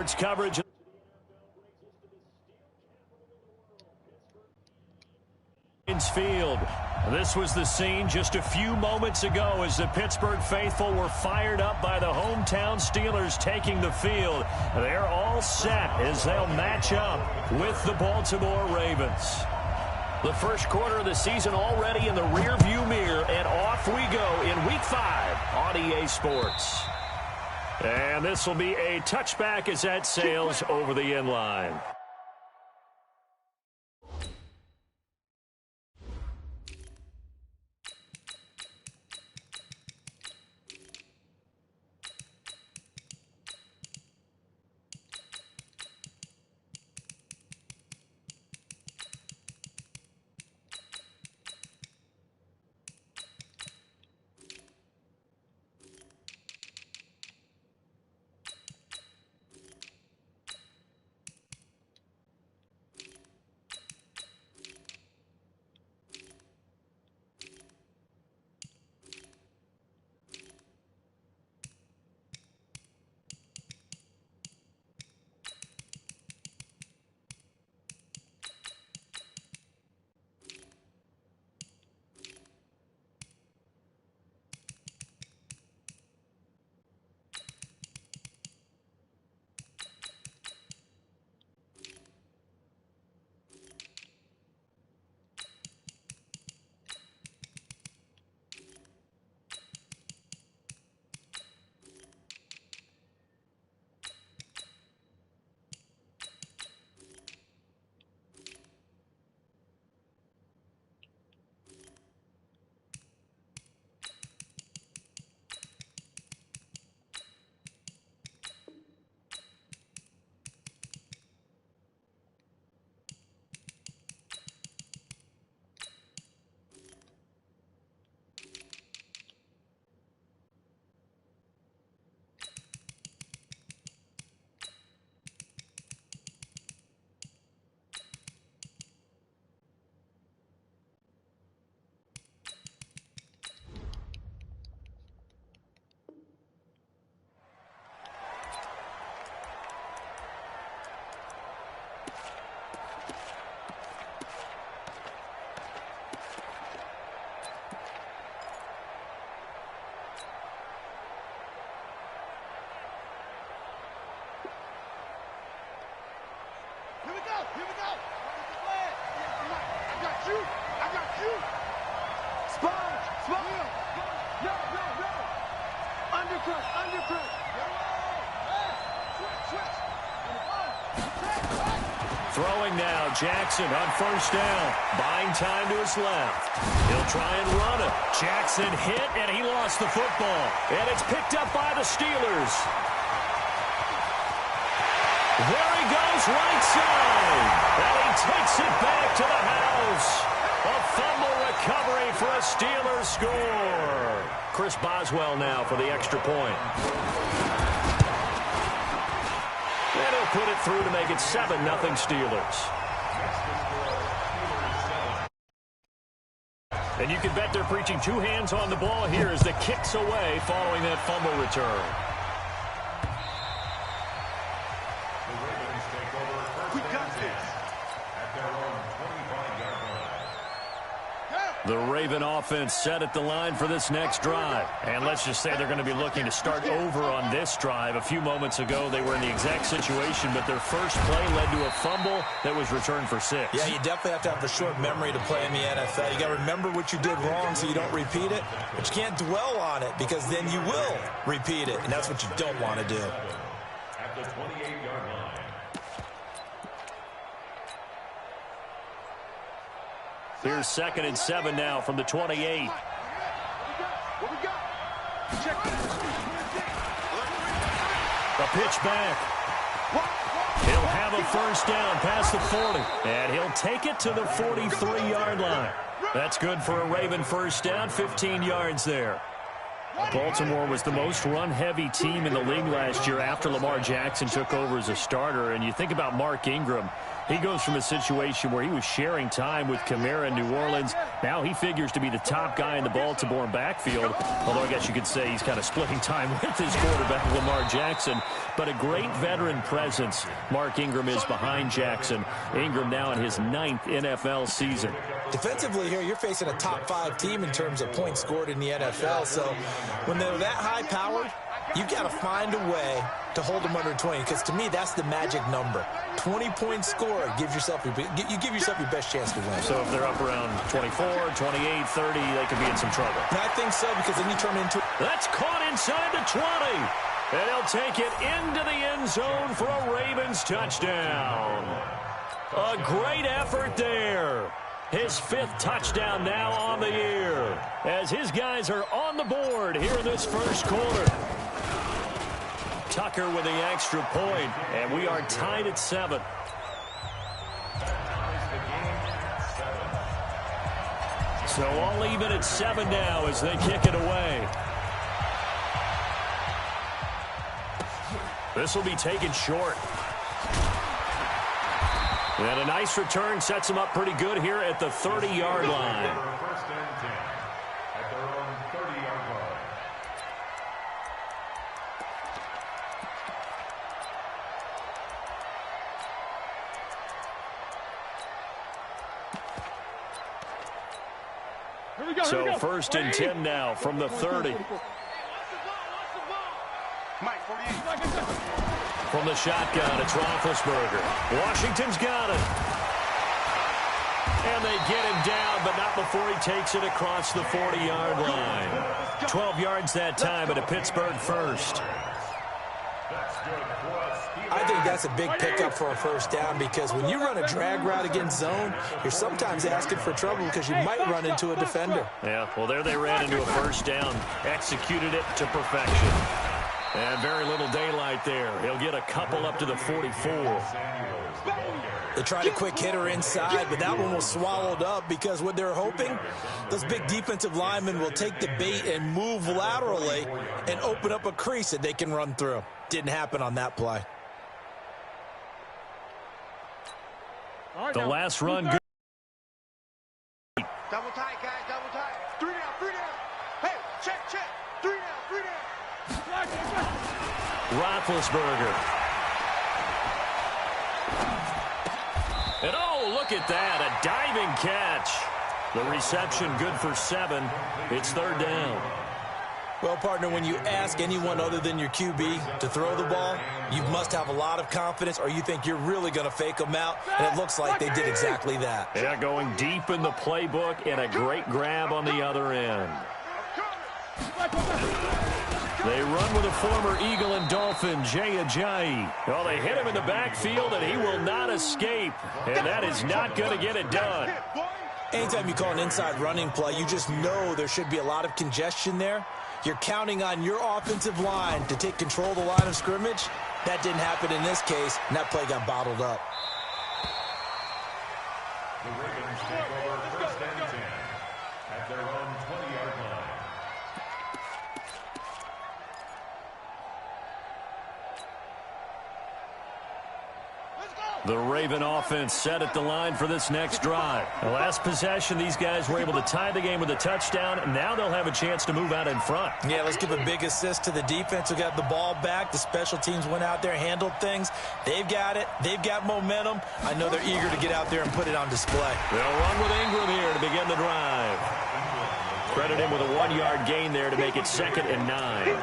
Sports coverage. Field. This was the scene just a few moments ago as the Pittsburgh faithful were fired up by the hometown Steelers taking the field. They're all set as they'll match up with the Baltimore Ravens. The first quarter of the season already in the rearview mirror, and off we go in Week 5 on EA Sports. And this will be a touchback as that sails over the end line. Here we go. I got you. Sponge. No. Undercut. Switch. Throwing now, Jackson on first down. Buying time to his left. He'll try and run it. Jackson hit, and he lost the football. And it's picked up by the Steelers. There he goes, right side. And he takes it back to the house. A fumble recovery for a Steelers score. Chris Boswell now for the extra point. And he'll put it through to make it 7-0 Steelers. And you can bet they're preaching two hands on the ball here as the kick's away following that fumble return. The Raven offense set at the line for this next drive. And let's just say they're going to be looking to start over on this drive. A few moments ago, they were in the exact situation, but their first play led to a fumble that was returned for 6. Yeah, you definitely have to have a short memory to play in the NFL. You got to remember what you did wrong so you don't repeat it. But you can't dwell on it because then you will repeat it, and that's what you don't want to do. At the 28-yard line. Here's 2nd and 7 now from the 28. What we got? Check. A pitch back. He'll have a first down past the 40. And he'll take it to the 43-yard line. That's good for a Raven first down, 15 yards there. Baltimore was the most run-heavy team in the league last year after Lamar Jackson took over as a starter. And you think about Mark Ingram, He goes from a situation where he was sharing time with Kamara in New Orleans. Now he figures to be the top guy in the Baltimore backfield, although I guess you could say he's kind of splitting time with his quarterback, Lamar Jackson. But a great veteran presence. Mark Ingram is behind Jackson. Ingram now in his 9th NFL season. Defensively here, you're facing a top-5 team in terms of points scored in the NFL. So when they're that high-powered, you've got to find a way to hold them under 20, because to me, that's the magic number. 20 points scored gives yourself your best chance to win. So if they're up around 24, 28, 30, they could be in some trouble. And I think so, because then you turn into... That's caught inside the 20. And he'll take it into the end zone for a Ravens touchdown. A great effort there. His 5th touchdown now on the year, as his guys are on the board here in this first quarter. Tucker with the extra point, and we are tied at 7. So all even at 7 now as they kick it away. This will be taken short. And a nice return sets him up pretty good here at the 30-yard line. First and 10 at their own 30-yard line. So first and 10 now from the 30. Mike, 48. From the shotgun, it's Roethlisberger. Washington's got it. And they get him down, but not before he takes it across the 40-yard line. 12 yards that time at a Pittsburgh first. I think that's a big pickup for a first down, because when you run a drag route against zone, you're sometimes asking for trouble because you might run into a defender. Yeah, well, there they ran into a first down. Executed it to perfection. And very little daylight there. He'll get a couple up to the 44. They tried a quick hitter inside, but that one was swallowed up, because what they're hoping, those big defensive linemen will take the bait and move laterally and open up a crease that they can run through. Didn't happen on that play. The last run. Double tight, guys, double tight. 3 down, 3 down. Hey, check. 3 down, 3 down. Roethlisberger. And oh, look at that, a diving catch. The reception good for 7. It's 3rd down. Well, partner, when you ask anyone other than your QB to throw the ball, you must have a lot of confidence, or you think you're really going to fake them out, and it looks like they did exactly that. Yeah, going deep in the playbook, and a great grab on the other end. They run with a former Eagle and Dolphin, Jay Ajayi. Well, they hit him in the backfield, and he will not escape, and that is not going to get it done. Anytime you call an inside running play, you just know there should be a lot of congestion there. You're counting on your offensive line to take control of the line of scrimmage. That didn't happen in this case, and that play got bottled up. The Ravens take over first and 10 at their own 20-yard line. The Raven offense set at the line for this next drive. The last possession, these guys were able to tie the game with a touchdown, and now they'll have a chance to move out in front. Yeah, let's give a big assist to the defense who got the ball back. The special teams went out there, handled things. They've got it. They've got momentum. I know they're eager to get out there and put it on display. They'll run with Ingram here to begin the drive. Credit him with a 1-yard gain there to make it 2nd and 9.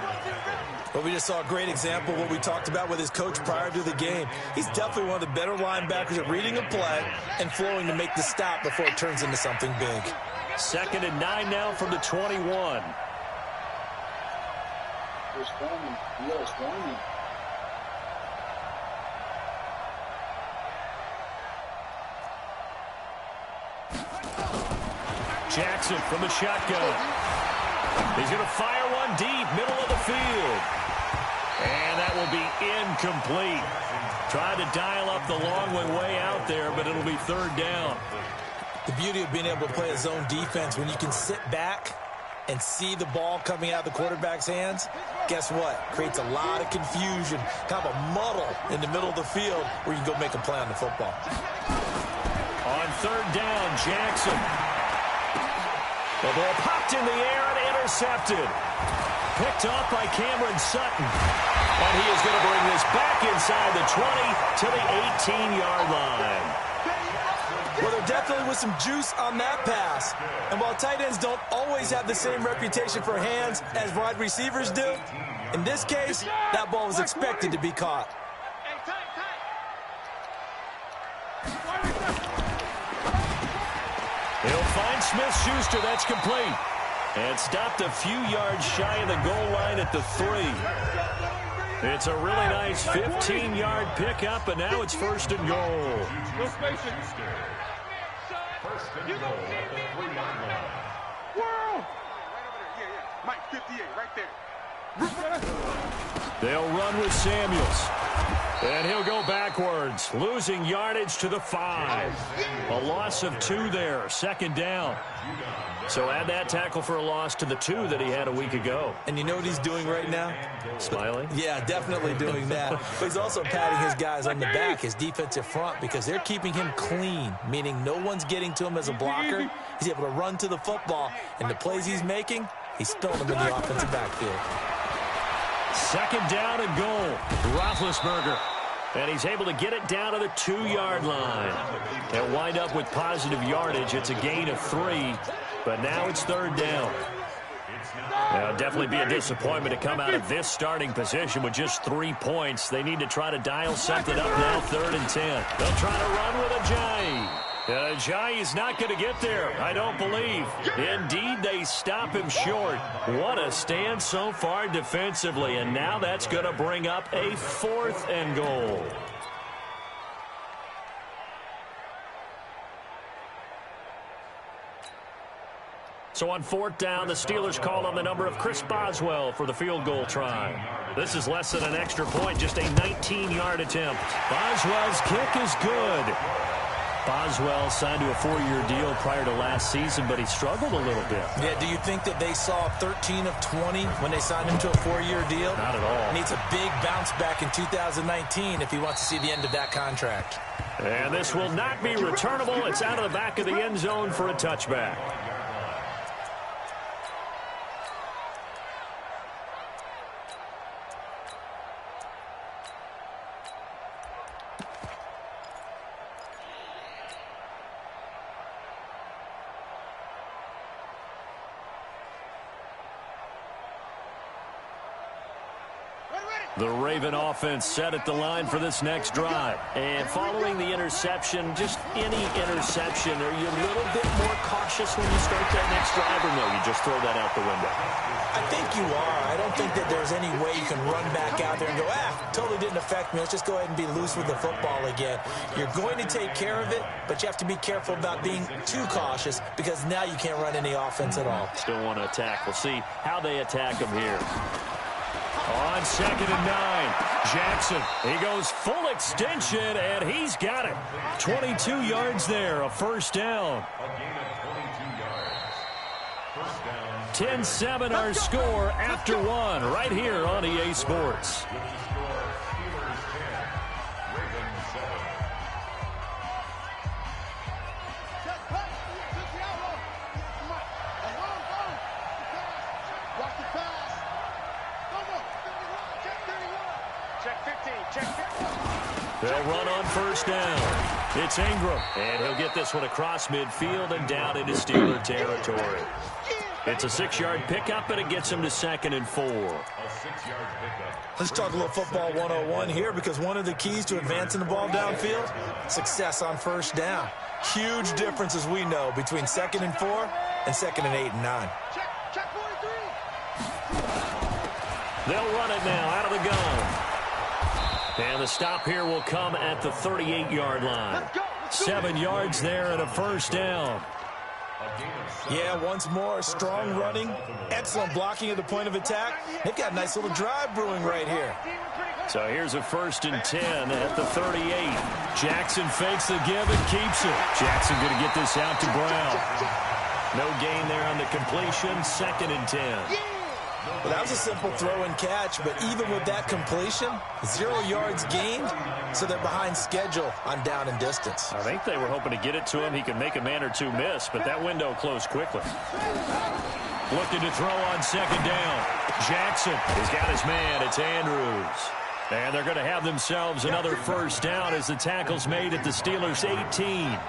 But we just saw a great example of what we talked about with his coach prior to the game. He's definitely one of the better linebackers at reading a play and flowing to make the stop before it turns into something big. 2nd and 9 now from the 21. Jackson from the shotgun. He's going to fire one deep, middle of the field. And that will be incomplete. Trying to dial up the long one way out there, but it'll be 3rd down. The beauty of being able to play a zone defense when you can sit back and see the ball coming out of the quarterback's hands, guess what? Creates a lot of confusion, kind of a muddle in the middle of the field where you can go make a play on the football. On third down, Jackson. The ball popped in the air and intercepted. Picked off by Cameron Sutton. And he is going to bring this back inside the 20 to the 18-yard line. Well, there definitely was some juice on that pass. And while tight ends don't always have the same reputation for hands as wide receivers do, in this case, that ball was expected to be caught. He'll find Smith-Schuster. That's complete. And stopped a few yards shy of the goal line at the 3. It's a really nice 15-yard pickup, and now it's first and goal. First and goal at the 3-yard line. World! Mike, 58, right there. They'll run with Samuels. And he'll go backwards, losing yardage to the 5. A loss of 2 there, second down. So add that tackle for a loss to the 2 that he had a week ago. And you know what he's doing right now? Smiling? Yeah, definitely doing that. But he's also patting his guys on the back, his defensive front, because they're keeping him clean, meaning no one's getting to him as a blocker. He's able to run to the football, and the plays he's making, he's throwing them in the offensive backfield. Second down and goal. Roethlisberger. And he's able to get it down to the 2-yard line. They'll wind up with positive yardage. It's a gain of 3. But now it's third down. It'll definitely be a disappointment to come out of this starting position with just 3 points. They need to try to dial something up now, 3rd and 10. They'll try to run with Ajayi. Ajayi is not going to get there, I don't believe. Indeed, they stop him short. What a stand so far defensively, and now that's going to bring up a 4th and goal. So on 4th down, the Steelers call on the number of Chris Boswell for the field goal try. This is less than an extra point, just a 19-yard attempt. Boswell's kick is good. Boswell signed to a 4-year deal prior to last season, but he struggled a little bit. Yeah, do you think that they saw 13 of 20 when they signed him to a 4-year deal? Not at all. Needs a big bounce back in 2019 if he wants to see the end of that contract. And this will not be returnable. It's out of the back of the end zone for a touchback. The Raven offense set at the line for this next drive. And following the interception, just any interception, are you a little bit more cautious when you start that next drive, or no, you just throw that out the window? I think you are. I don't think that there's any way you can run back out there and go, totally didn't affect me. Let's just go ahead and be loose with the football again. You're going to take care of it, but you have to be careful about being too cautious because now you can't run any offense at all. Still want to attack. We'll see how they attack them here. On 2nd and 9, Jackson, he goes full extension, and he's got it. 22 yards there, a first down. 10-7 our score after 1 right here on EA Sports. They'll run on first down. It's Ingram, and he'll get this one across midfield and down into Steeler territory. It's a 6-yard pickup, and it gets him to 2nd and 4. Let's talk a little football 101 here, because one of the keys to advancing the ball downfield, success on first down. Huge difference, as we know, between 2nd and 4 and 2nd and 8 and 9. They'll run it now out of the gun. And the stop here will come at the 38-yard line. 7 yards there and a first down. Yeah, once more, strong running, excellent blocking at the point of attack. They've got a nice little drive brewing right here. So here's a 1st and 10 at the 38. Jackson fakes the give and keeps it. Jackson going to get this out to Brown. No gain there on the completion. 2nd and 10. Well, that was a simple throw and catch, but even with that completion, 0 yards gained, so they're behind schedule on down and distance. I think they were hoping to get it to him. He could make a man or two miss, but that window closed quickly. Looking to throw on 2nd down. Jackson has got his man. It's Andrews. And they're going to have themselves another 1st down as the tackle's made at the Steelers' 18.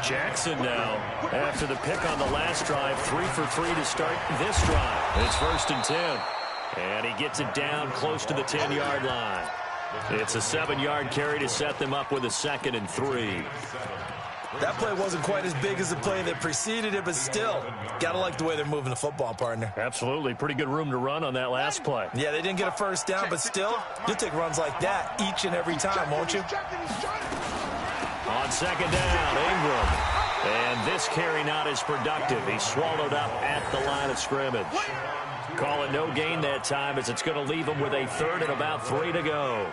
Jackson now, after the pick on the last drive, 3 for 3 to start this drive. It's 1st and 10. And he gets it down close to the 10-yard line. It's a 7-yard carry to set them up with a 2nd and 3. That play wasn't quite as big as the play that preceded it, but still, got to like the way they're moving the football, partner. Absolutely. Pretty good room to run on that last play. Yeah, they didn't get a 1st down, but still, you'll take runs like that each and every time, won't you? On 2nd down, Ingram. And this carry not as productive. He's swallowed up at the line of scrimmage. Call it no gain that time as it's going to leave him with a 3rd and about 3 to go.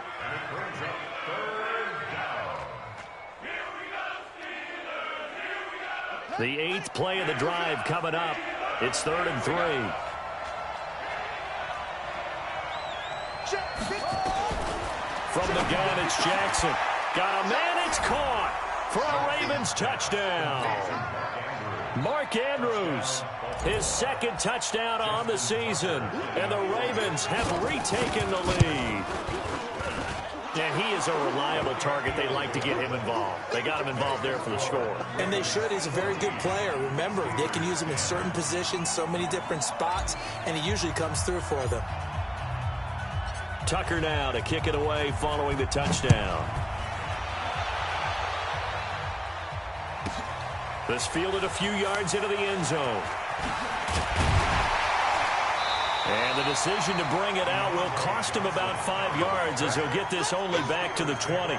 The 8th play of the drive coming up. It's 3rd and 3. From the gun, it's Jackson. Got a man, it's caught for a Ravens touchdown. Mark Andrews, his 2nd touchdown on the season, and the Ravens have retaken the lead. And he is a reliable target. They like to get him involved. They got him involved there for the score. And they should. He's a very good player. Remember, they can use him in certain positions, so many different spots, and he usually comes through for them. Tucker now to kick it away following the touchdown. This fielded a few yards into the end zone. And the decision to bring it out will cost him about 5 yards as he'll get this only back to the 20.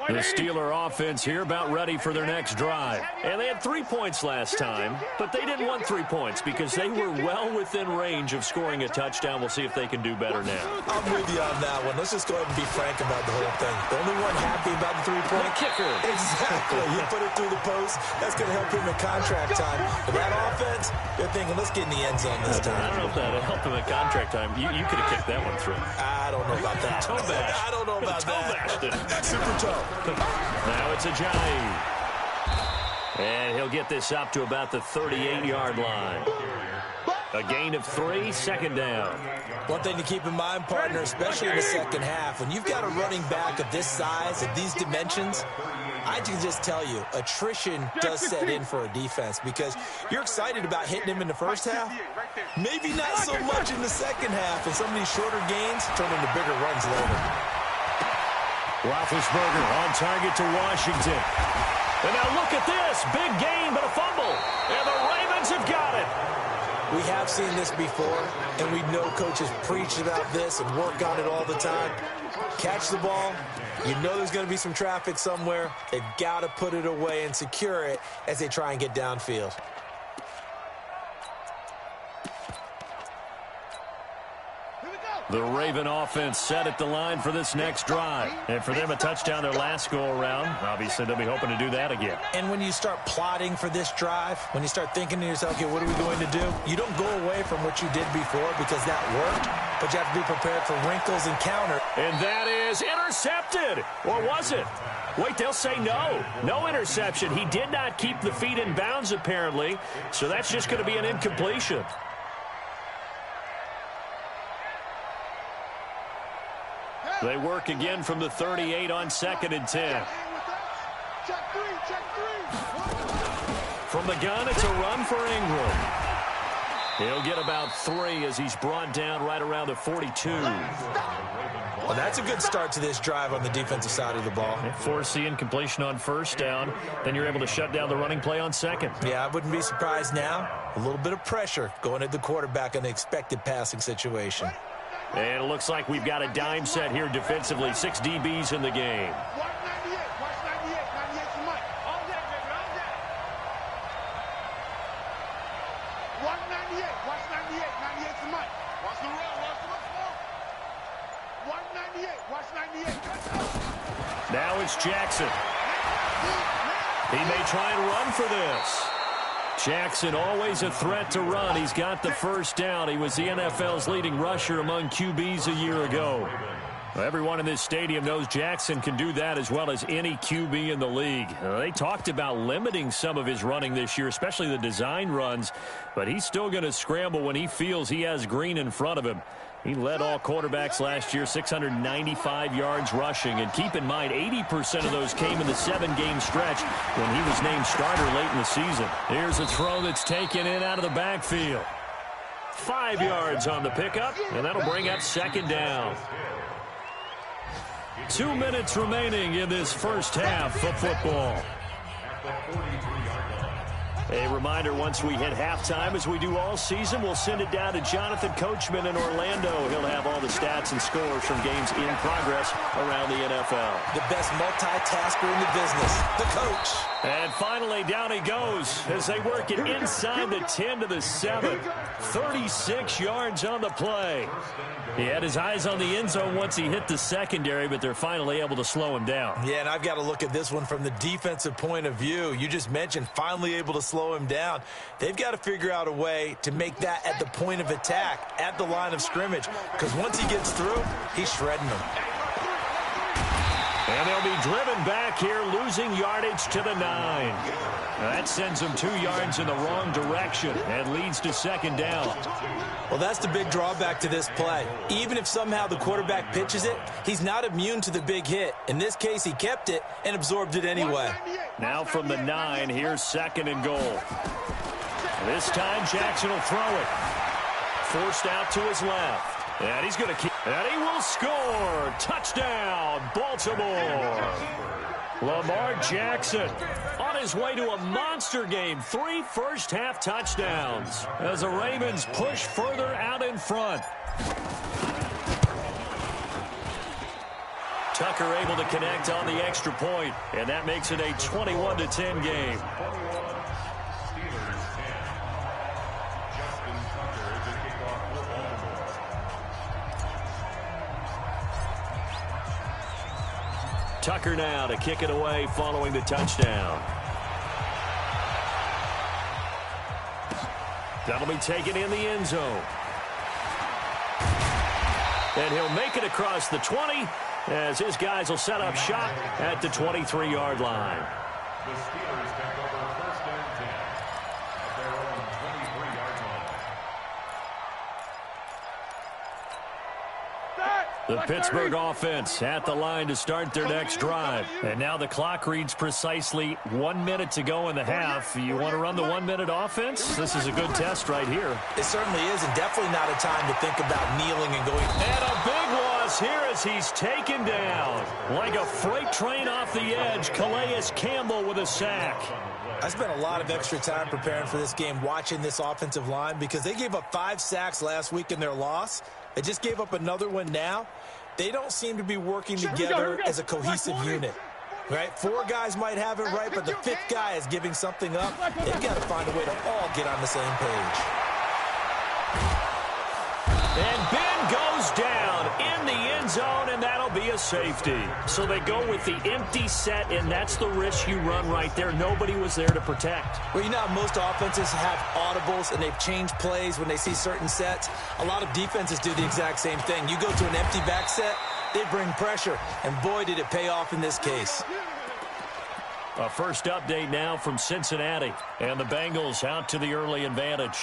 The Steeler offense here about ready for their next drive. And they had 3 points last time, but they didn't want 3 points because they were well within range of scoring a touchdown. We'll see if they can do better now. I'm with you on that one. Let's just go ahead and be frank about the whole thing. The only one happy about the 3-point kicker. Exactly. He put it through the post. That's going to help him in contract time. But that offense, they're thinking, let's get in the end zone this time. I don't know if that helped him at contract time. You could have kicked that one through. I don't know about that. Toe bash. I don't know about that. Super toe. Now it's Ajayi. And he'll get this up to about the 38-yard line. A gain of 3, 2nd down. One thing to keep in mind, partner, especially in the second half, when you've got a running back of this size, of these dimensions, I can just tell you, attrition does set in for a defense because you're excited about hitting him in the first half. Maybe not so much in the second half, and some of these shorter gains turn into bigger runs later. Roethlisberger on target to Washington. And now look at this. Big gain, but a fumble. And the Ravens have got it. We have seen this before, and we know coaches preach about this and work on it all the time. Catch the ball. You know there's going to be some traffic somewhere. They've got to put it away and secure it as they try and get downfield. The Raven offense set at the line for this next drive. And for them, a touchdown their last go-around. Obviously, they'll be hoping to do that again. And when you start plotting for this drive, when you start thinking to yourself, okay, what are we going to do? You don't go away from what you did before because that worked, but you have to be prepared for wrinkles and counter. And that is intercepted. Or was it? Wait, they'll say no. No interception. He did not keep the feet in bounds, apparently. So that's just going to be an incompletion. They work again from the 38 on 2nd and 10. From the gun, it's a run for Ingram. He'll get about 3 as he's brought down right around the 42. Well, that's a good start to this drive on the defensive side of the ball. Force the incompletion on 1st down. Then you're able to shut down the running play on 2nd. Yeah, I wouldn't be surprised now. A little bit of pressure going at the quarterback in an expected passing situation. And it looks like we've got a dime set here defensively. 6 DBs in the game. Watch 98. Now it's Jackson. He may try and run for this. Jackson always a threat to run. He's got the first down. He was the NFL's leading rusher among QBs a year ago. Everyone in this stadium knows Jackson can do that as well as any QB in the league. They talked about limiting some of his running this year, especially the design runs, but he's still going to scramble when he feels he has green in front of him. He led all quarterbacks last year, 695 yards rushing. And keep in mind, 80% of those came in the 7-game stretch when he was named starter late in the season. Here's a throw that's taken in out of the backfield. 5 yards on the pickup, and that'll bring up second down. 2 minutes remaining in this first half of football. A reminder, once we hit halftime, as we do all season, we'll send it down to Jonathan Coachman in Orlando. He'll have all the stats and scores from games in progress around the NFL. The best multitasker in the business, the coach. And finally, down he goes as they work it inside the 10 to the 7. 36 yards on the play. He had his eyes on the end zone once he hit the secondary, but they're finally able to slow him down. Yeah, and I've got to look at this one from the defensive point of view. You just mentioned finally able to slow him down. They've got to figure out a way to make that at the point of attack, at the line of scrimmage, because once he gets through, he's shredding them. And they'll be driven back here, losing yardage to the 9. That sends them 2 yards in the wrong direction and leads to second down. Well, that's the big drawback to this play. Even if somehow the quarterback pitches it, he's not immune to the big hit. In this case, he kept it and absorbed it anyway. Now from the 9, here's second and goal. This time, Jackson will throw it. Forced out to his left. And he's going to keep, and he will score. Touchdown, Baltimore. Lamar Jackson on his way to a monster game. 3 first-half touchdowns as the Ravens push further out in front. Tucker able to connect on the extra point, and that makes it a 21-10 game. Tucker now to kick it away following the touchdown. That'll be taken in the end zone. And he'll make it across the 20 as his guys will set up shop at the 23-yard line. The Steelers take over first and 10 at their own 23-yard line. The Pittsburgh offense at the line to start their next drive. And now the clock reads precisely 1 minute to go in the half. You want to run the 1 minute offense? This is a good test right here. It certainly is, and definitely not a time to think about kneeling and going. And a big loss here as he's taken down. Like a freight train off the edge, Calais Campbell with a sack. I spent a lot of extra time preparing for this game watching this offensive line because they gave up 5 sacks last week in their loss. They just gave up another one now. They don't seem to be working together as a cohesive unit. Right? 4 guys might have it right, but the 5th guy is giving something up. They've got to find a way to all get on the same page. And Ben goes down in the end zone, and that'll be a safety. So they go with the empty set, and that's the risk you run right there. Nobody was there to protect. Well, you know how most offenses have audibles, and they've changed plays when they see certain sets. A lot of defenses do the exact same thing. You go to an empty back set, they bring pressure, and boy, did it pay off in this case. A first update now from Cincinnati, and the Bengals out to the early advantage.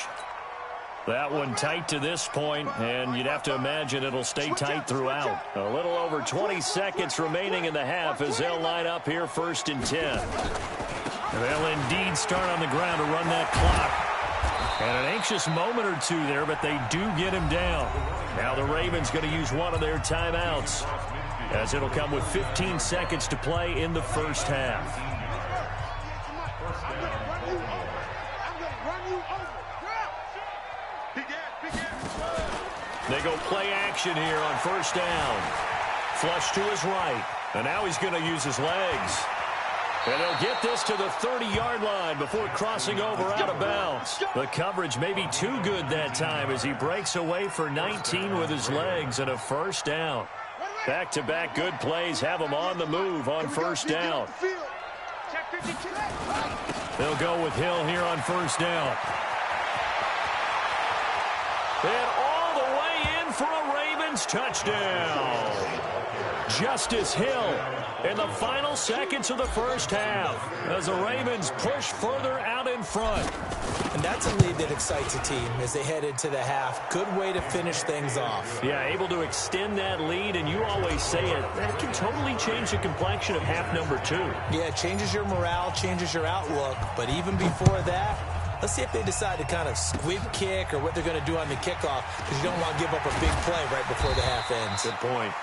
That one tight to this point, and you'd have to imagine it'll stay tight throughout. A little over 20 seconds remaining in the half as they'll line up here first and 10. They'll indeed start on the ground to run that clock. And an anxious moment or two there, but they do get him down. Now the Ravens going to use one of their timeouts as it'll come with 15 seconds to play in the first half. They go play action here on first down. Flush to his right. And now he's going to use his legs. And they'll get this to the 30-yard line before crossing over out of bounds. The coverage may be too good that time as he breaks away for 19 with his legs and a first down. Back-to-back good plays have them on the move on first down. They'll go with Hill here on first down. And all the way in for a Ravens touchdown. Justice Hill in the final seconds of the first half as the Ravens push further out in front. And that's a lead that excites a team as they head into the half. Good way to finish things off. Yeah, able to extend that lead, and you always say it, that can totally change the complexion of half number 2. Yeah, it changes your morale, changes your outlook. But even before that, let's see if they decide to kind of squib kick or what they're going to do on the kickoff, because you don't want to give up a big play right before the half ends. Good point.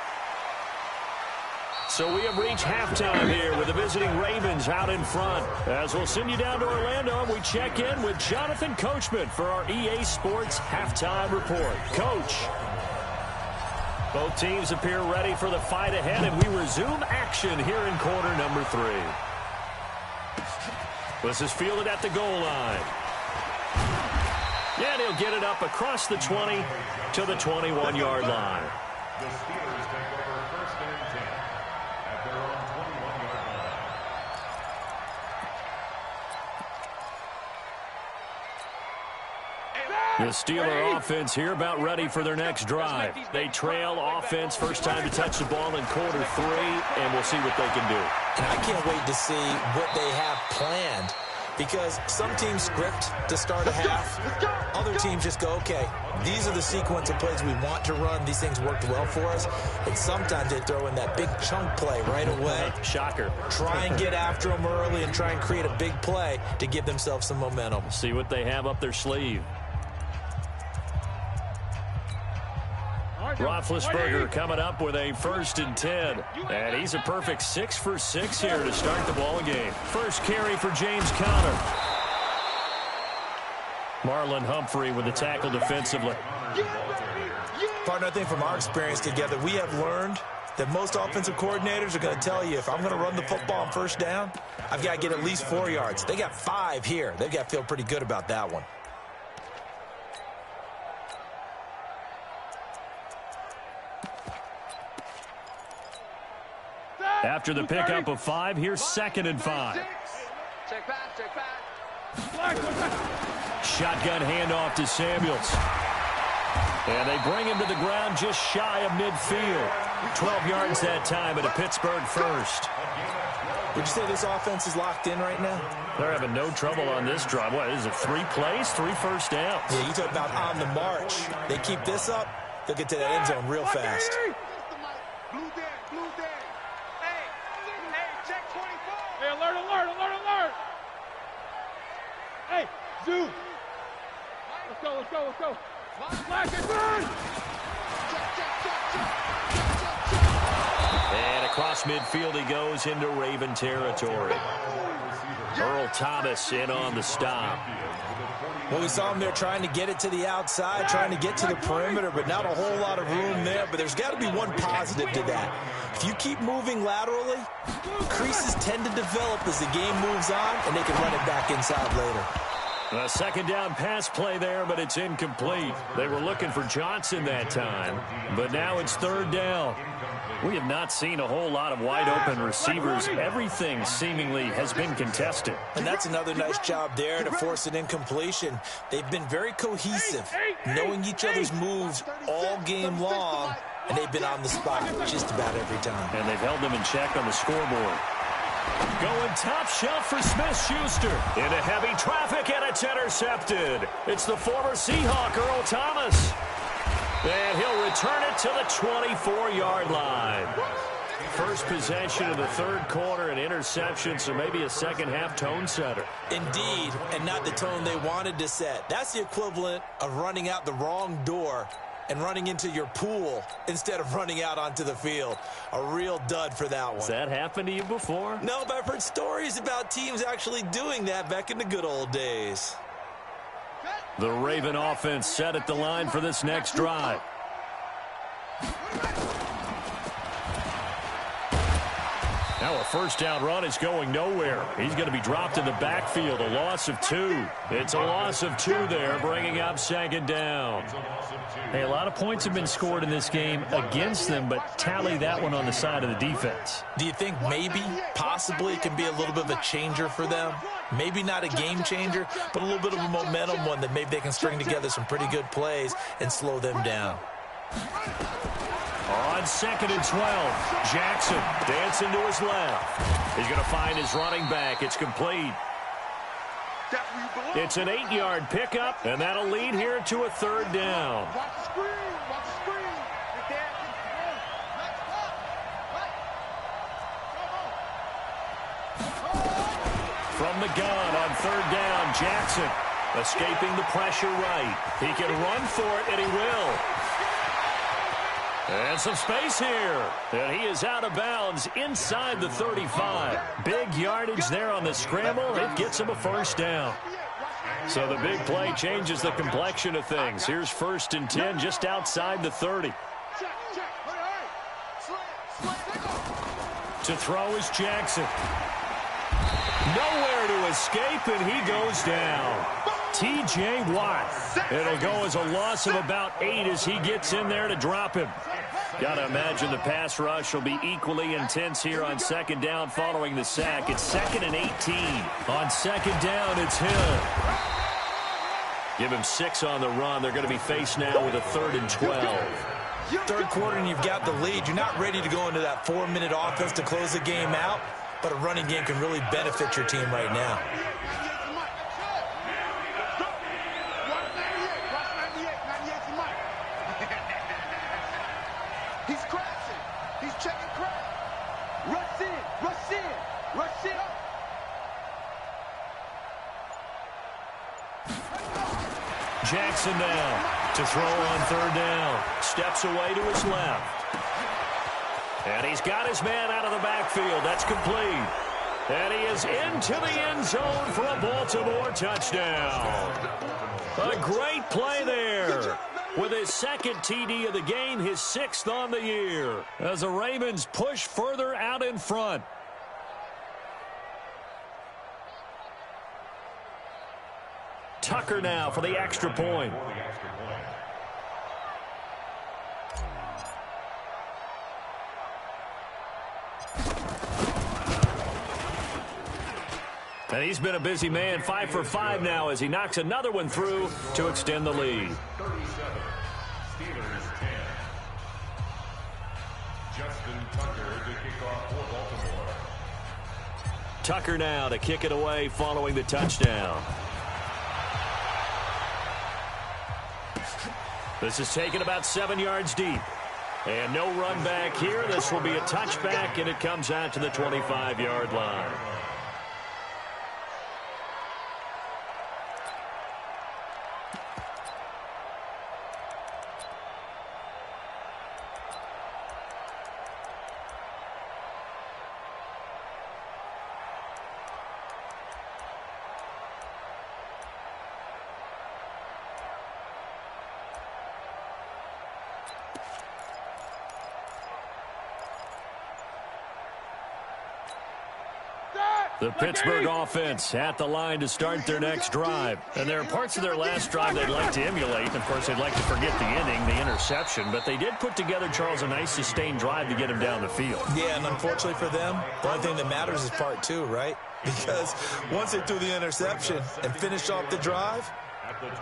So we have reached halftime here with the visiting Ravens out in front. As we'll send you down to Orlando, we check in with Jonathan Coachman for our EA Sports Halftime Report. Coach. Both teams appear ready for the fight ahead, and we resume action here in quarter number 3. This is fielded at the goal line. And he'll get it up across the 20 to the 21-yard line. The Steelers take over first and 10 at their own 21-yard line. The Steeler offense here about ready for their next drive. They trail offense first time to touch the ball in quarter 3, and we'll see what they can do. And I can't wait to see what they have planned, because some teams script to start a half. Other teams just go, okay, these are the sequence of plays we want to run. These things worked well for us. And sometimes they throw in that big chunk play right away. Shocker. Try and get after them early and try and create a big play to give themselves some momentum. See what they have up their sleeve. Roethlisberger coming up with a 1st and 10. And he's a perfect 6 for 6 here to start the ball game. First carry for James Conner. Marlon Humphrey with the tackle defensively. Partner, I think from our experience together, we have learned that most offensive coordinators are going to tell you, if I'm going to run the football on first down, I've got to get at least 4 yards. They got 5 here. They've got to feel pretty good about that one. After the pickup of 5, here's 2nd and 5. Check back. Shotgun handoff to Samuels. And they bring him to the ground just shy of midfield. 12 yards that time at a Pittsburgh first. Would you say this offense is locked in right now? They're having no trouble on this drive. What is it, 3 plays, 3 first downs? Yeah, you talk about on the march. They keep this up, they'll get to that end zone real fast. Blue dead. Hey, check 24. Hey, alert. Hey, Zoo. Let's go. Flash it, burn. And across midfield he goes into Raven territory. Earl Thomas in on the stop. Well, we saw him there trying to get it to the outside, trying to get to the perimeter, but not a whole lot of room there. But there's got to be one positive to that. If you keep moving laterally, creases tend to develop as the game moves on, and they can run it back inside later. A 2nd down pass play there, but it's incomplete. They were looking for Johnson that time, but now it's 3rd down. We have not seen a whole lot of wide-open receivers. Everything seemingly has been contested. And that's another nice job there to force an incompletion. They've been very cohesive, knowing each other's moves all game long, and they've been on the spot just about every time. And they've held them in check on the scoreboard. Going top shelf for Smith-Schuster. Into heavy traffic, and it's intercepted. It's the former Seahawk, Earl Thomas. And he'll return it to the 24-yard line. First possession of the 3rd quarter, an interception, so maybe a second-half tone setter. Indeed, and not the tone they wanted to set. That's the equivalent of running out the wrong door and running into your pool instead of running out onto the field. A real dud for that one. Has that happened to you before? No, but I've heard stories about teams actually doing that back in the good old days. The Raven offense set at the line for this next drive. Now a first down run is going nowhere. He's going to be dropped in the backfield, a loss of 2. It's a loss of 2 there, bringing up second down. Hey, a lot of points have been scored in this game against them, but tally that one on the side of the defense. Do you think maybe, possibly, it can be a little bit of a changer for them? Maybe not a game changer, but a little bit of a momentum one that maybe they can string together some pretty good plays and slow them down. On 2nd and 12, Jackson dancing to his left. He's going to find his running back. It's complete. It's an 8-yard pickup, and that'll lead here to a 3rd down. Watch the screen. Watch the screen. Right there. From the gun on 3rd down, Jackson escaping the pressure right. He can run for it, and he will. And some space here. And he is out of bounds inside the 35. Big yardage there on the scramble. It gets him a first down. So the big play changes the complexion of things. Here's 1st and 10 just outside the 30. To throw is Jackson. Nowhere to escape, and he goes down. T.J. Watt. It'll go as a loss of about 8 as he gets in there to drop him. Got to imagine the pass rush will be equally intense here on 2nd down following the sack. It's 2nd and 18. On 2nd down, it's Hill. Give him 6 on the run. They're going to be faced now with a 3rd and 12. 3rd quarter and you've got the lead. You're not ready to go into that 4-minute offense to close the game out, but a running game can really benefit your team right now. He's crashing. He's checking crash. Rush in. Rush in. Rush in. Jackson now to throw on 3rd down. Steps away to his left. And he's got his man out of the backfield. That's complete. And he is into the end zone for a Baltimore touchdown. A great play there. With his 2nd TD of the game, his 6th on the year. As the Ravens push further out in front. Tucker now for the extra point. And he's been a busy man, 5 for 5 now as he knocks another one through to extend the lead. 37, Steelers 10. Justin Tucker to kick off for Baltimore. Tucker now to kick it away following the touchdown. This is taken about 7 yards deep. And no run back here. This will be a touchback, and it comes out to the 25-yard line. The Pittsburgh offense at the line to start their next drive. And there are parts of their last drive they'd like to emulate. Of course, they'd like to forget the inning, the interception. But they did put together, Charles, a nice sustained drive to get him down the field. Yeah, and unfortunately for them, the only thing that matters is part 2, right? Because once they threw the interception and finished off the drive,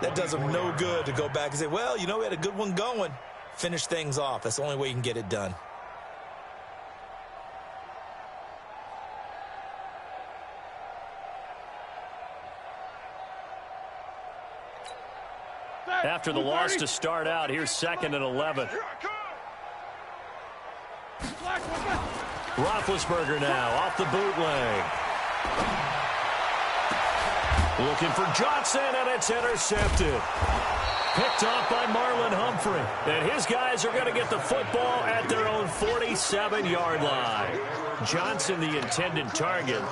that does them no good to go back and say, well, you know, we had a good one going. Finish things off. That's the only way you can get it done. After the loss to start out, here's 2nd and 11. Roethlisberger now off the bootleg. Looking for Johnson, and it's intercepted. Picked off by Marlon Humphrey. And his guys are going to get the football at their own 47-yard line. Johnson, the intended target.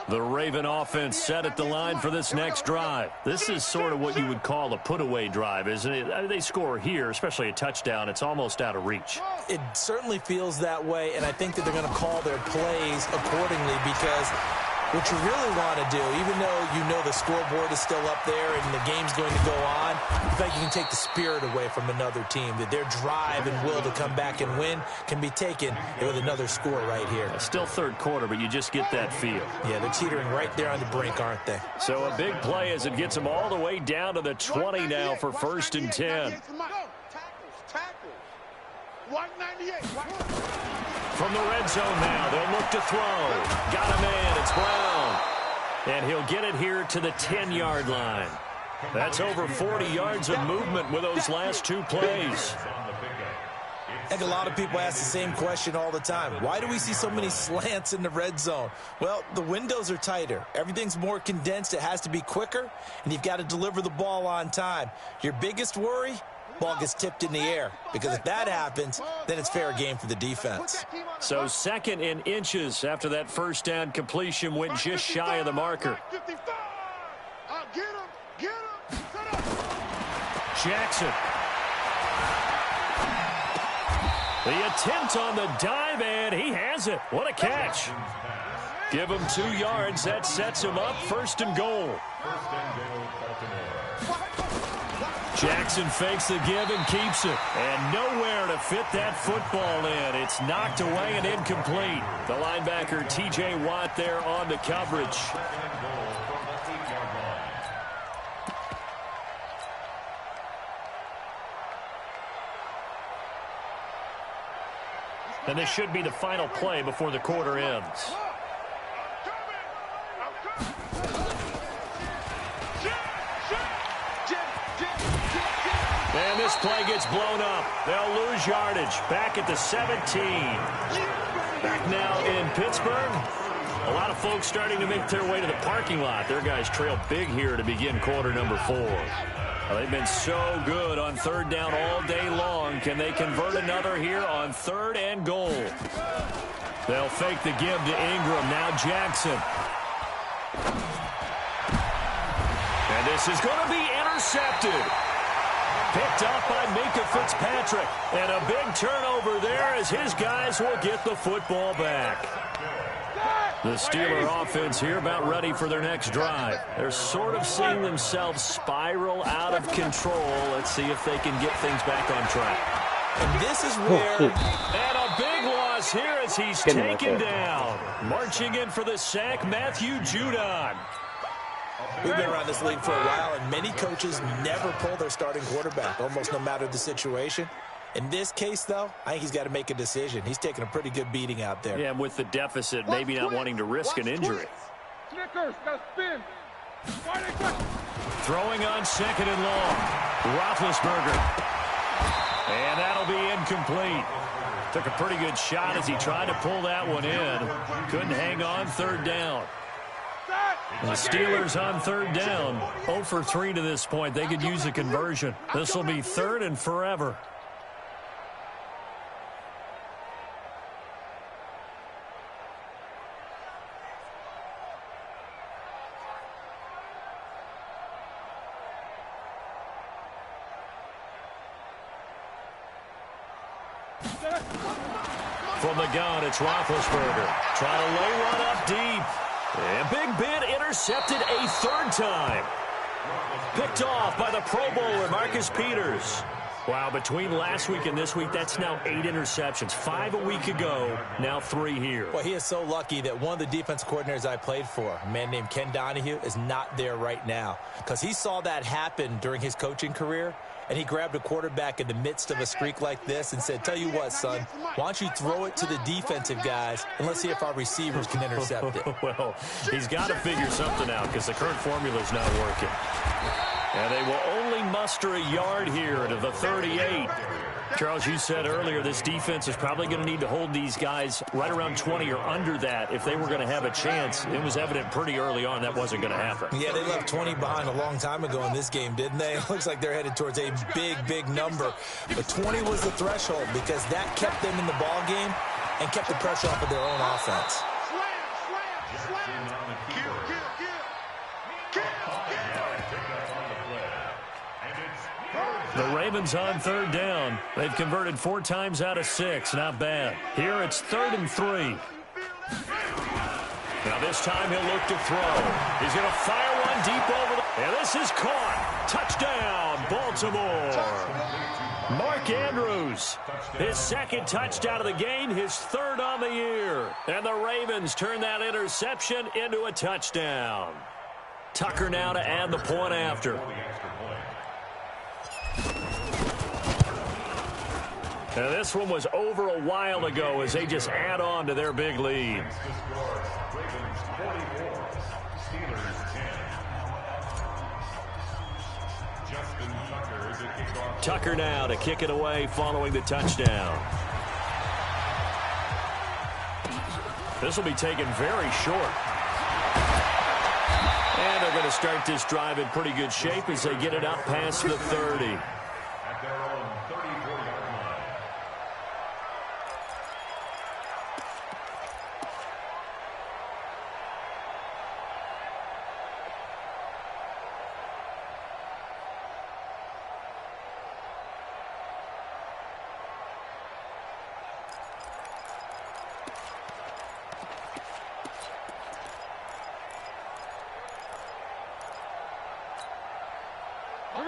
The Raven offense set at the line for this next drive. This is sort of what you would call a put-away drive, isn't it? They score here, especially a touchdown. It's almost out of reach. It certainly feels that way, and I think that they're going to call their plays accordingly because what you really want to do, even though you know the scoreboard is still up there and the game's going to go on, I think you can take the spirit away from another team, that their drive and will to come back and win can be taken with another score right here. It's still third quarter, but you just get that feel. Yeah, they're teetering right there on the brink, aren't they? So a big play as it gets them all the way down to the 20 now for 1st and 10. Tackles. 198. From the red zone now, they'll look to throw. Got a man, it's Brown. And he'll get it here to the 10-yard line. That's over 40 yards of movement with those last 2 plays. I think a lot of people ask the same question all the time. Why do we see so many slants in the red zone? Well, the windows are tighter. Everything's more condensed. It has to be quicker, and you've got to deliver the ball on time. Your biggest worry? Ball gets tipped in the air, because if that happens, then it's fair game for the defense. So 2nd and inches after that first down completion went just shy of the marker. Jackson. The attempt on the dive, and he has it. What a catch. Give him 2 yards. That sets him up 1st and goal. Jackson fakes the give and keeps it. And nowhere to fit that football in. It's knocked away and incomplete. The linebacker, T.J. Watt, there on the coverage. And this should be the final play before the quarter ends. And this play gets blown up. They'll lose yardage. Back at the 17. Back now in Pittsburgh. A lot of folks starting to make their way to the parking lot. Their guys trail big here to begin quarter number 4. They've been so good on 3rd down all day long. Can they convert another here on 3rd and goal? They'll fake the give to Ingram. Now Jackson. And this is going to be intercepted. Picked up by Minka Fitzpatrick. And a big turnover there as his guys will get the football back. The Steeler offense here about ready for their next drive. They're sort of seeing themselves spiral out of control. Let's see if they can get things back on track. And this is where... And a big loss here as he's taken down. Marching in for the sack, Matthew Judon. We've been around this league for a while, and many coaches never pull their starting quarterback, almost no matter the situation. In this case, though, I think he's got to make a decision. He's taking a pretty good beating out there. Yeah, and with the deficit, maybe not wanting to risk an injury. Snickers, got spin. Throwing on 2nd and long. Roethlisberger. And that'll be incomplete. Took a pretty good shot as he tried to pull that one in. Couldn't hang on 3rd down. The Steelers on 3rd down. 0 for 3 to this point. They could use a conversion. This will be 3rd and forever. From the gun, it's Roethlisberger. Trying to lay one up deep. And Big Ben intercepted a 3rd time. Picked off by the Pro Bowler, Marcus Peters. Wow, between last week and this week, that's now 8 interceptions. 5 a week ago, now 3 here. Well, he is so lucky that one of the defense coordinators I played for, a man named Ken Donahue, is not there right now. Because he saw that happen during his coaching career, and he grabbed a quarterback in the midst of a streak like this and said, tell you what, son, why don't you throw it to the defensive guys, and let's see if our receivers can intercept it. Well, he's got to figure something out because the current formula's not working. And they will only muster a yard here to the 38. Charles, you said earlier this defense is probably going to need to hold these guys right around 20 or under that if they were going to have a chance. It was evident pretty early on that wasn't going to happen. Yeah, they left 20 behind a long time ago in this game, didn't they? It looks like they're headed towards a big, big number. But 20 was the threshold because that kept them in the ball game and kept the pressure off of their own offense. Slam. Ravens on third down. They've converted 4 times out of 6. Not bad. Here it's 3rd and 3. Now this time he'll look to throw. He's going to fire one deep over the... And this is caught. Touchdown, Baltimore. Mark Andrews, his 2nd touchdown of the game, his 3rd on the year. And the Ravens turn that interception into a touchdown. Tucker now to add the point after. Now this one was over a while ago as they just add on to their big lead. Tucker now to kick it away following the touchdown. This will be taken very short. And they're going to start this drive in pretty good shape as they get it up past the 30. At their own 34-yard line.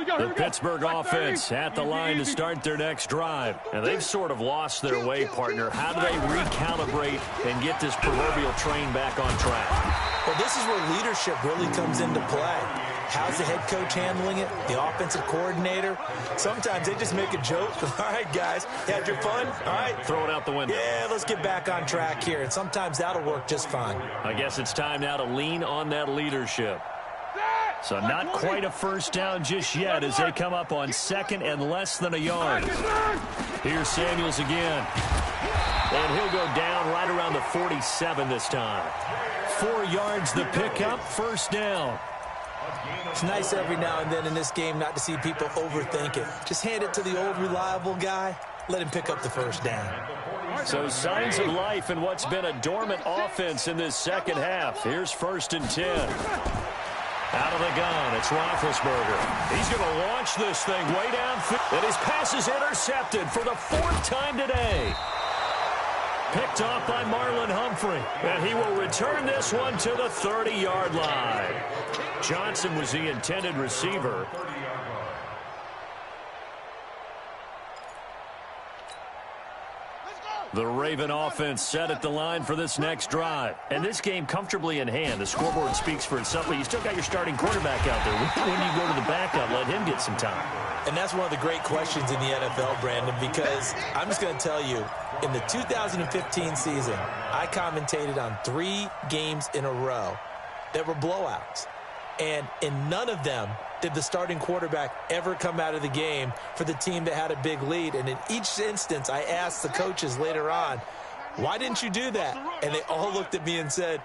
The Pittsburgh offense at the line to start their next drive. And they've sort of lost their way, partner. How do they recalibrate and get this proverbial train back on track? Well, this is where leadership really comes into play. How's the head coach handling it? The offensive coordinator? Sometimes they just make a joke. All right, guys, you had your fun? All right. Throw it out the window. Yeah, let's get back on track here. And sometimes that'll work just fine. I guess it's time now to lean on that leadership. So not quite a first down just yet as they come up on 2nd and less than a yard. Here's Samuels again. And he'll go down right around the 47 this time. 4 yards the pickup, first down. It's nice every now and then in this game not to see people overthink it. Just hand it to the old reliable guy. Let him pick up the first down. So signs of life in what's been a dormant offense in this second half. Here's 1st and 10. Out of the gun, it's Roethlisberger. He's going to launch this thing way downfield. And his pass is intercepted for the 4th time today. Picked off by Marlon Humphrey. And he will return this one to the 30-yard line. Johnson was the intended receiver. The Raven offense set at the line for this next drive. And this game comfortably in hand. The scoreboard speaks for itself, but you still got your starting quarterback out there. When do you go to the backup, let him get some time? And that's one of the great questions in the NFL, Brandon, because I'm just going to tell you, in the 2015 season, I commentated on 3 games in a row that were blowouts. And in none of them did the starting quarterback ever come out of the game for the team that had a big lead. And in each instance, I asked the coaches later on, why didn't you do that? And they all looked at me and said,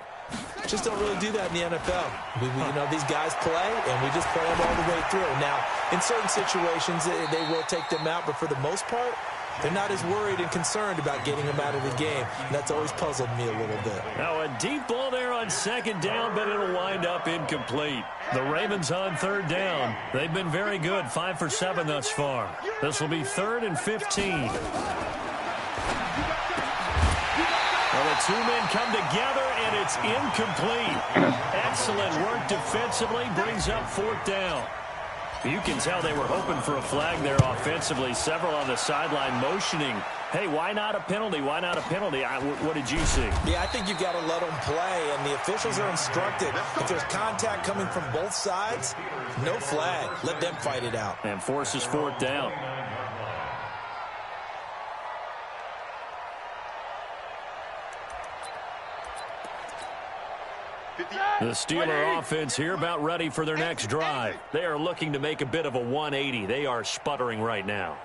just don't really do that in the NFL. You know, these guys play, and we just play them all the way through. Now, in certain situations, they will take them out, but for the most part, they're not as worried and concerned about getting them out of the game. And that's always puzzled me a little bit. Now a deep ball there on 2nd down, but it'll wind up incomplete. The Ravens on 3rd down. They've been very good, 5 for 7 thus far. This will be 3rd and 15. Well, the 2 men come together, and it's incomplete. Excellent work defensively, brings up 4th down. You can tell they were hoping for a flag there offensively. Several on the sideline motioning, hey, why not a penalty? Why not a penalty? What did you see? Yeah, I think you've got to let them play, and the officials are instructed. If there's contact coming from both sides, no flag. Let them fight it out. And forces 4th down. The Steeler offense here about ready for their next drive. They are looking to make a bit of a 180. They are sputtering right now.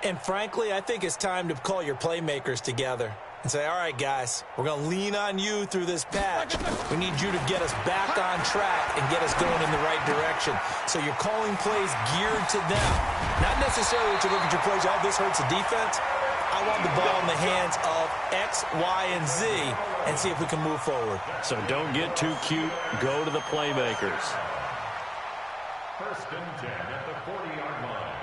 And frankly, I think it's time to call your playmakers together and say, all right, guys, we're going to lean on you through this patch. We need you to get us back on track and get us going in the right direction. So you're calling plays geared to them. Not necessarily to look at your plays, oh, this hurts the defense. I want the ball in the hands of X, Y, and Z and see if we can move forward. So don't get too cute. Go to the playmakers. 1st and 10 at the 40-yard line.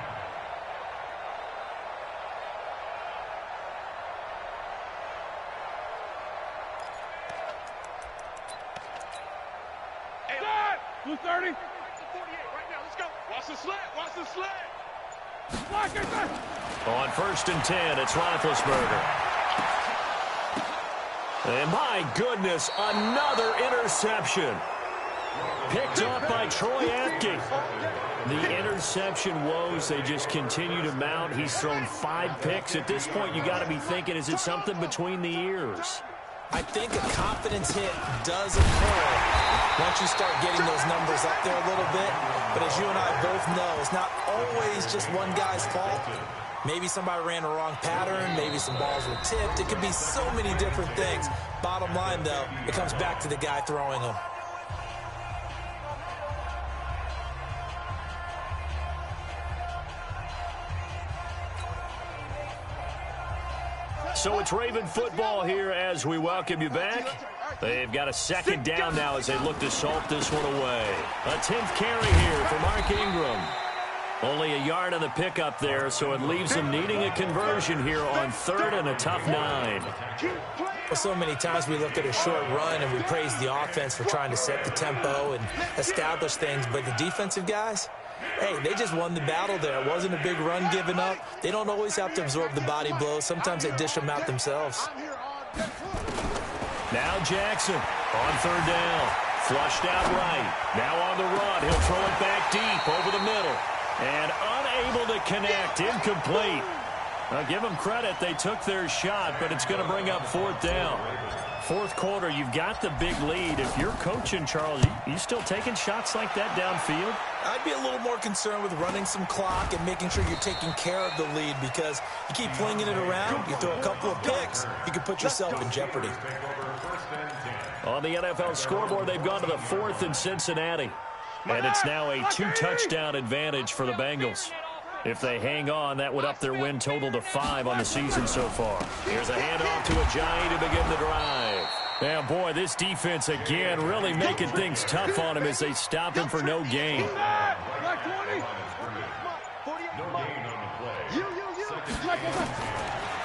230. Right now, let's go. Watch the slant. Watch the slant. Block it. On 1st and 10, it's Roethlisberger. And my goodness, another interception. Picked up by Troy Apke. The interception woes, they just continue to mount. He's thrown 5 picks. At this point, you got to be thinking, is it something between the ears? I think a confidence hit does occur once you start getting those numbers up there a little bit. But as you and I both know, it's not always just one guy's fault. Maybe somebody ran a wrong pattern. Maybe some balls were tipped. It could be so many different things. Bottom line, though, it comes back to the guy throwing them. So it's Raven football here as we welcome you back. They've got a 2nd down now as they look to salt this one away. A 10th carry here for Mark Ingram. Only a yard on the pickup there, so it leaves them needing a conversion here on 3rd and a tough 9. Well, so many times we look at a short run and we praise the offense for trying to set the tempo and establish things, but the defensive guys, hey, they just won the battle there. It wasn't a big run given up. They don't always have to absorb the body blows. Sometimes they dish them out themselves. Now Jackson on 3rd down. Flushed out right. Now on the run. He'll throw it back deep over the middle. And unable to connect. Incomplete. Now give them credit. They took their shot, but it's going to bring up 4th down. 4th quarter, you've got the big lead. If you're coaching, Charles, you still taking shots like that downfield? I'd be a little more concerned with running some clock and making sure you're taking care of the lead, because you keep flinging it around, you throw a couple of picks, you can put yourself in jeopardy. On the NFL scoreboard, they've gone to the 4th in Cincinnati. And it's now a 2-touchdown advantage for the Bengals. If they hang on, that would up their win total to 5 on the season so far. Here's a handoff to Ajayi to begin the drive. And boy, this defense again really making things tough on him as they stop him for no gain.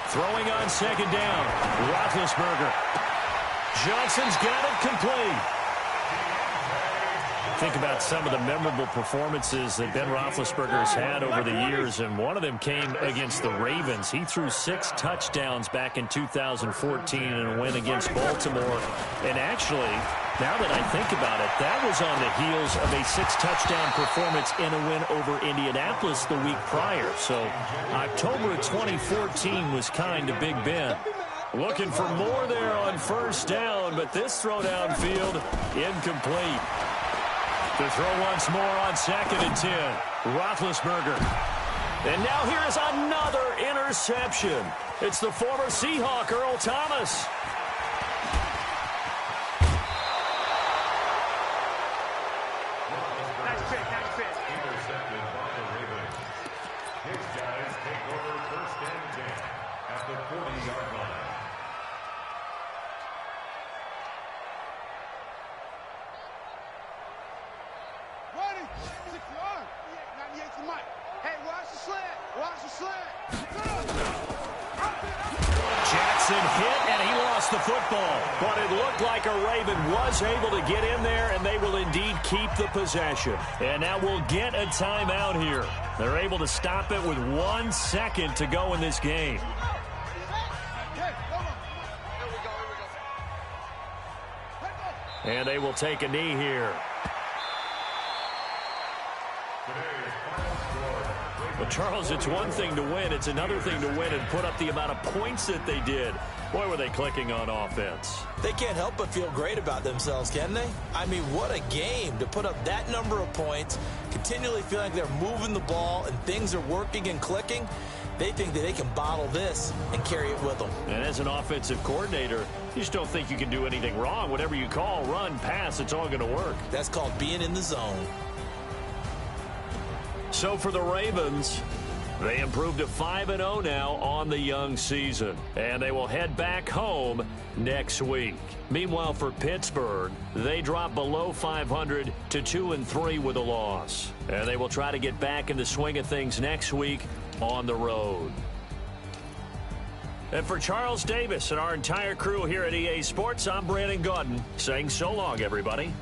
Throwing on 2nd down, Roethlisberger. Johnson's got it complete. Think about some of the memorable performances that Ben Roethlisberger's had over the years, and one of them came against the Ravens. He threw 6 touchdowns back in 2014 in a win against Baltimore. And actually, now that I think about it, that was on the heels of a 6-touchdown performance in a win over Indianapolis the week prior. So October of 2014 was kind of Big Ben. Looking for more there on 1st down, but this throw downfield incomplete. To throw once more on 2nd and 10. Roethlisberger. And now here is another interception. It's the former Seahawk, Earl Thomas. Nice pick. Intercepted by the Ravens. His guys take over 1st and 10 at the 40-yard line. Jackson hit, and he lost the football. But it looked like a Raven was able to get in there, and they will indeed keep the possession. And now we'll get a timeout here. They're able to stop it with 1 second to go in this game. And they will take a knee here. Well, Charles, it's one thing to win. It's another thing to win and put up the amount of points that they did. Boy, were they clicking on offense. They can't help but feel great about themselves, can they? I mean, what a game to put up that number of points, continually feel like they're moving the ball and things are working and clicking. They think that they can bottle this and carry it with them. And as an offensive coordinator, you just don't think you can do anything wrong. Whatever you call, run, pass, it's all going to work. That's called being in the zone. So for the Ravens, they improved to 5-0 now on the young season. And they will head back home next week. Meanwhile, for Pittsburgh, they drop below 500 to 2-3 with a loss. And they will try to get back in the swing of things next week on the road. And for Charles Davis and our entire crew here at EA Sports, I'm Brandon Gaudin saying so long, everybody.